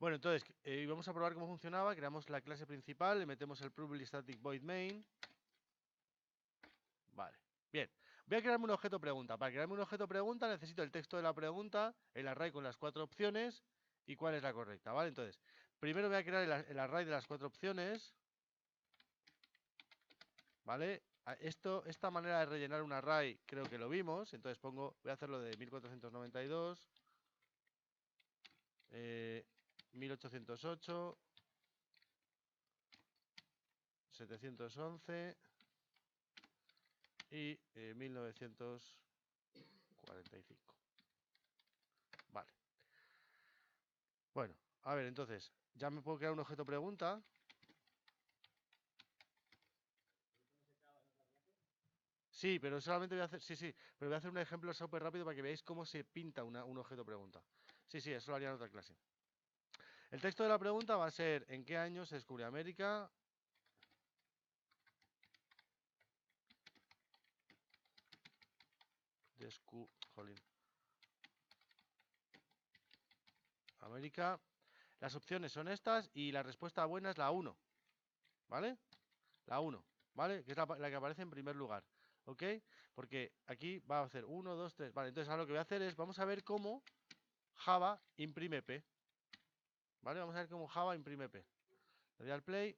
Bueno, entonces, vamos a probar cómo funcionaba. Creamos la clase principal, le metemos el public static void main. Vale, bien. Voy a crearme un objeto pregunta. Para crearme un objeto pregunta necesito el texto de la pregunta, el array con las 4 opciones y cuál es la correcta, ¿vale? Entonces, primero voy a crear el array de las 4 opciones, ¿vale? Esta manera de rellenar un array creo que lo vimos, entonces voy a hacerlo de 1492, 1808, 711 y 1945. Vale. Bueno, a ver, entonces, ya me puedo crear un objeto pregunta. Sí, pero solamente voy a hacer, sí, pero voy a hacer un ejemplo súper rápido para que veáis cómo se pinta un objeto pregunta. Sí, eso lo haría en otra clase. El texto de la pregunta va a ser: ¿en qué año se descubrió América? Jolín. América. Las opciones son estas y la respuesta buena es la 1, ¿vale? La 1, ¿vale? Que es la que aparece en primer lugar, ¿ok? Porque aquí va a hacer 1, 2, 3, ¿vale? Entonces ahora lo que voy a hacer es, vamos a ver cómo Java imprime P, ¿vale? Vamos a ver cómo Java imprime P. Le doy al play.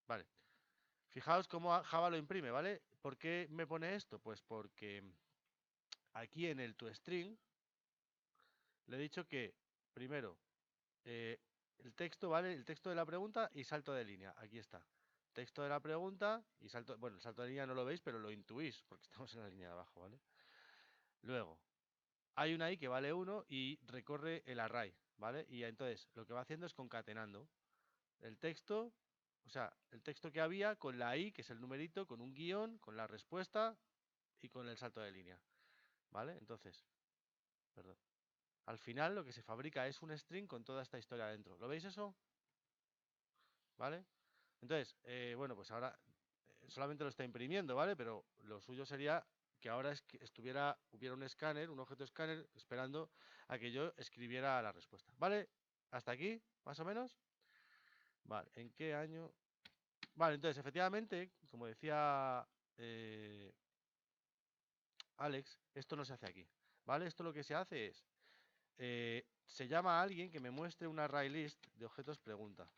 Vale. Fijaos cómo Java lo imprime, ¿vale? ¿Por qué me pone esto? Pues porque aquí en el toString le he dicho que, primero, el texto, ¿vale? El texto de la pregunta y salto de línea. Aquí está. Texto de la pregunta y salto. Bueno, el salto de línea no lo veis, pero lo intuís, porque estamos en la línea de abajo, ¿vale? Luego, hay una i que vale 1 y recorre el array, ¿vale? Y entonces lo que va haciendo es concatenando el texto, o sea, el texto que había con la i, que es el numerito, con un guión, con la respuesta y con el salto de línea, ¿vale? Entonces, perdón. Al final lo que se fabrica es un string con toda esta historia dentro. ¿Lo veis eso? ¿Vale? Entonces, bueno, pues ahora solamente lo está imprimiendo, ¿vale? Pero lo suyo sería que ahora hubiera un escáner, un objeto escáner, esperando a que yo escribiera la respuesta. ¿Vale? ¿Hasta aquí? ¿Más o menos? Vale, ¿en qué año? Vale, entonces, efectivamente, como decía Alex, esto no se hace aquí. ¿Vale? Esto lo que se hace es, se llama a alguien que me muestre una array list de objetos pregunta.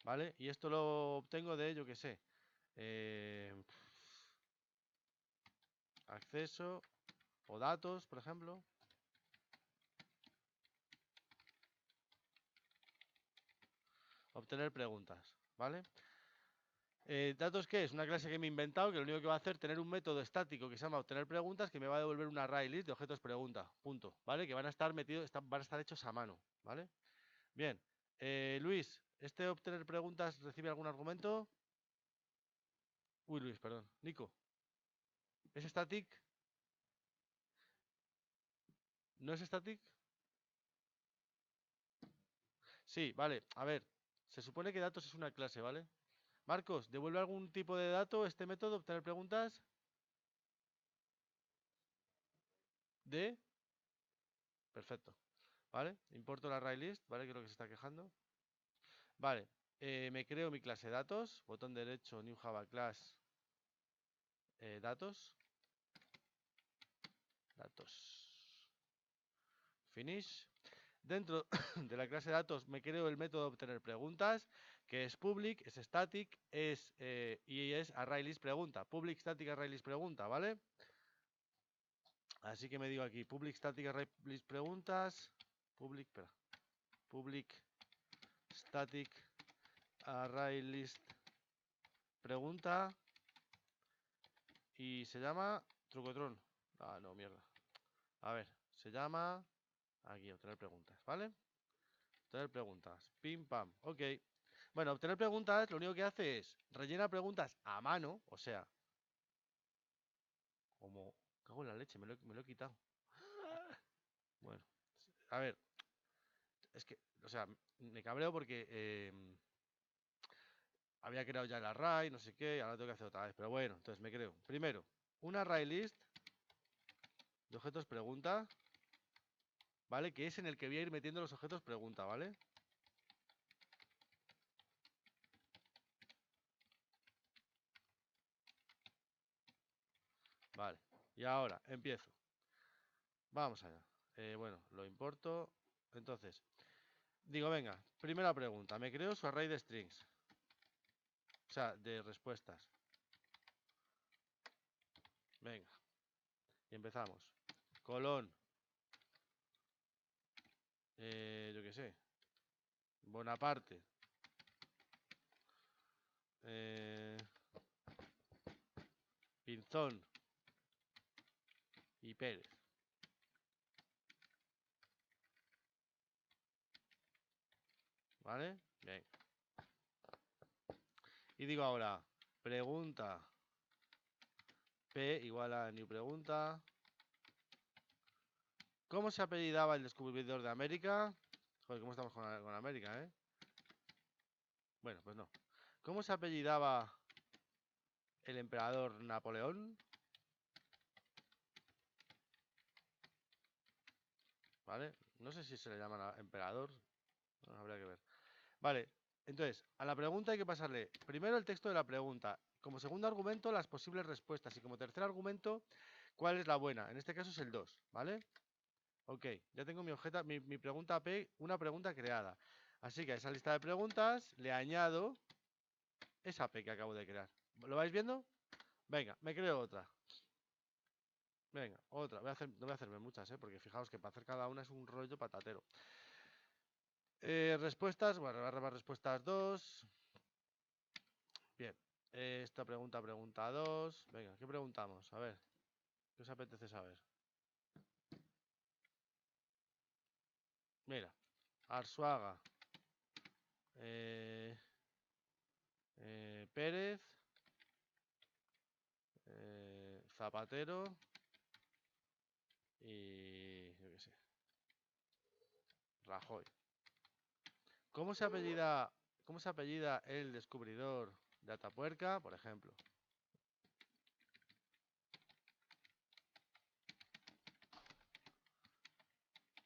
¿Vale? Y esto lo obtengo de, yo qué sé, acceso o datos, por ejemplo. Obtener preguntas, ¿vale? ¿Datos qué es? Una clase que me he inventado que lo único que va a hacer es tener un método estático que se llama obtener preguntas que me va a devolver una array list de objetos pregunta, punto, ¿vale? Que van a estar metidos, van a estar hechos a mano, ¿vale? Bien, Luis, ¿este obtener preguntas recibe algún argumento? Uy, Luis, perdón. Nico, ¿es static? ¿No es static? Sí, vale, a ver, se supone que datos es una clase, ¿vale? Marcos, ¿devuelve algún tipo de dato este método, obtener preguntas? De... Perfecto. ¿Vale? Importo la array list, ¿vale? Que es lo que se está quejando. Vale, me creo mi clase datos, botón derecho, new java class, datos, finish. Dentro de la clase datos me creo el método obtener preguntas, que es public, es static, y es array list pregunta, public static array list pregunta, ¿vale? Así que me digo aquí, public static array list preguntas, public static array list pregunta, y se llama trucotrón. Ah, no, mierda. A ver, se llama aquí, obtener preguntas, ¿vale? Obtener preguntas, pim pam, ok. Bueno, obtener preguntas lo único que hace es rellena preguntas a mano, o sea, como cago en la leche, me lo he quitado. Bueno, a ver, es que, o sea, me cabreo porque había creado ya el array, no sé qué, y ahora tengo que hacer otra vez. Pero bueno, entonces me creo. Primero, un array list de objetos pregunta, ¿vale? Que es en el que voy a ir metiendo los objetos pregunta, ¿vale? Vale. Y ahora, empiezo. Vamos allá. Bueno, lo importo. Entonces, digo, venga, primera pregunta. Me creo su array de strings. O sea, de respuestas. Venga. Y empezamos. Colón. Yo qué sé. Bonaparte. Eh, Pinzón. Y Pérez. ¿Vale? Bien. Y digo ahora, pregunta P igual a new pregunta. ¿Cómo se apellidaba el descubridor de América? Joder, ¿cómo estamos con América, eh? Bueno, pues no. ¿Cómo se apellidaba el emperador Napoleón? ¿Vale? No sé si se le llama emperador. No, habría que ver. Vale, entonces, a la pregunta hay que pasarle primero el texto de la pregunta. Como segundo argumento, las posibles respuestas. Y como tercer argumento, cuál es la buena. En este caso es el 2, ¿vale? Ok, ya tengo mi pregunta P, una pregunta creada. Así que a esa lista de preguntas le añado esa P que acabo de crear. ¿Lo vais viendo? Venga, me creo otra. Venga, otra. No voy a hacerme muchas, porque fijaos que para hacer cada una es un rollo patatero. Respuestas, bueno, barra respuestas 2. Bien. Esta pregunta 2. Venga, ¿qué preguntamos? A ver, ¿qué os apetece saber? Mira, Arzuaga. Eh, Pérez. Zapatero. Y yo qué sé, Rajoy. ¿Cómo se apellida el descubridor de Atapuerca, por ejemplo?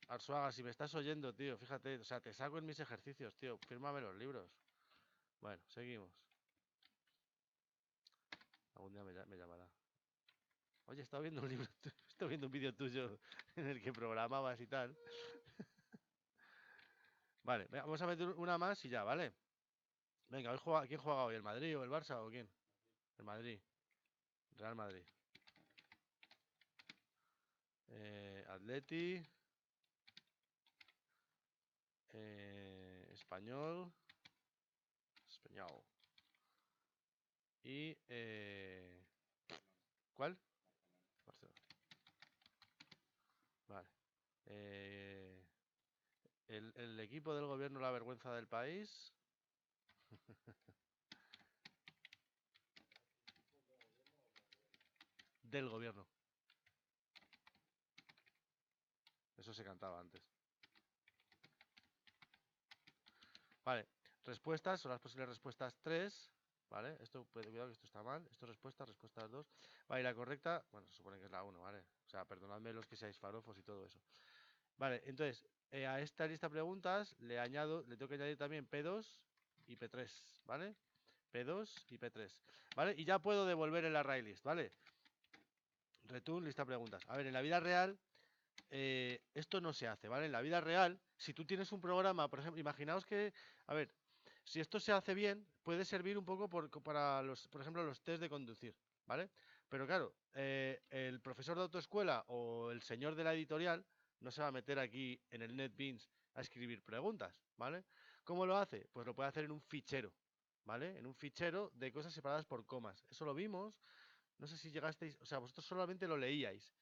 Arzuaga, si me estás oyendo, tío, fíjate, o sea, te saco en mis ejercicios, tío, fírmame los libros. Bueno, seguimos. Algún día me llamará. Oye, he estado viendo un libro, he estado viendo un vídeo tuyo en el que programabas y tal. Vale, venga, vamos a meter una más y ya, ¿vale? Venga, ¿quién juega hoy? ¿El Madrid o el Barça o quién? El Madrid. Real Madrid. Atleti. Español. Español. Y... ¿cuál? Barcelona. Vale. El equipo del gobierno la vergüenza del país. Del gobierno. Eso se cantaba antes. Vale. Respuestas, son las posibles respuestas 3. ¿Vale? Esto, cuidado que esto está mal. Esto es respuestas 2. Vale, y la correcta, bueno, se supone que es la 1, ¿vale? O sea, perdonadme los que seáis farofos y todo eso. Vale, entonces, a esta lista de preguntas le tengo que añadir también P2 y P3, ¿vale? P2 y P3, ¿vale? Y ya puedo devolver el array list, ¿vale? Return, lista de preguntas. A ver, en la vida real, esto no se hace, ¿vale? En la vida real, si tú tienes un programa, por ejemplo, imaginaos que, a ver, si esto se hace bien, puede servir un poco para por ejemplo, los test de conducir, ¿vale? Pero claro, el profesor de autoescuela o el señor de la editorial no se va a meter aquí en el NetBeans a escribir preguntas, ¿vale? ¿Cómo lo hace? Pues lo puede hacer en un fichero, ¿vale? En un fichero de cosas separadas por comas. Eso lo vimos. No sé si llegasteis, o sea, vosotros solamente lo leíais,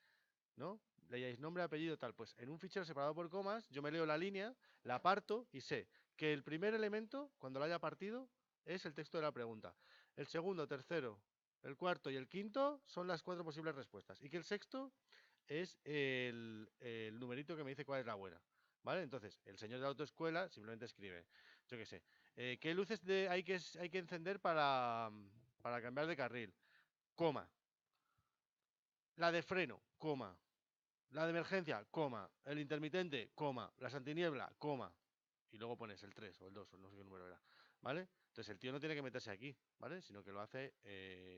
¿no? Leíais nombre, apellido, tal. Pues en un fichero separado por comas, yo me leo la línea, la parto y sé que el primer elemento, cuando lo haya partido, es el texto de la pregunta. El segundo, tercero, el cuarto y el quinto son las 4 posibles respuestas. Y que el sexto es el numerito que me dice cuál es la buena. ¿vale? Entonces, el señor de la autoescuela simplemente escribe, yo qué sé, ¿qué luces hay que encender para cambiar de carril? Coma. La de freno, coma. La de emergencia, coma. El intermitente, coma. La antiniebla, coma. Y luego pones el 3 o el 2 o no sé qué número era. ¿Vale? Entonces el tío no tiene que meterse aquí, ¿vale? Sino que lo hace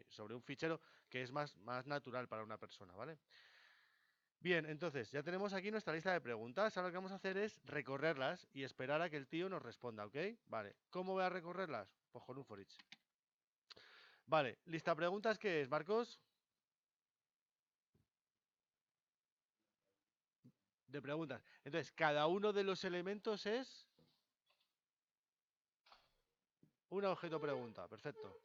sobre un fichero que es más natural para una persona, ¿vale? Bien, entonces ya tenemos aquí nuestra lista de preguntas. Ahora lo que vamos a hacer es recorrerlas y esperar a que el tío nos responda, ¿ok? Vale. ¿Cómo voy a recorrerlas? Pues con un for each. Vale, lista preguntas, ¿qué es, Marcos? De preguntas. Entonces, cada uno de los elementos es un objeto pregunta. Perfecto.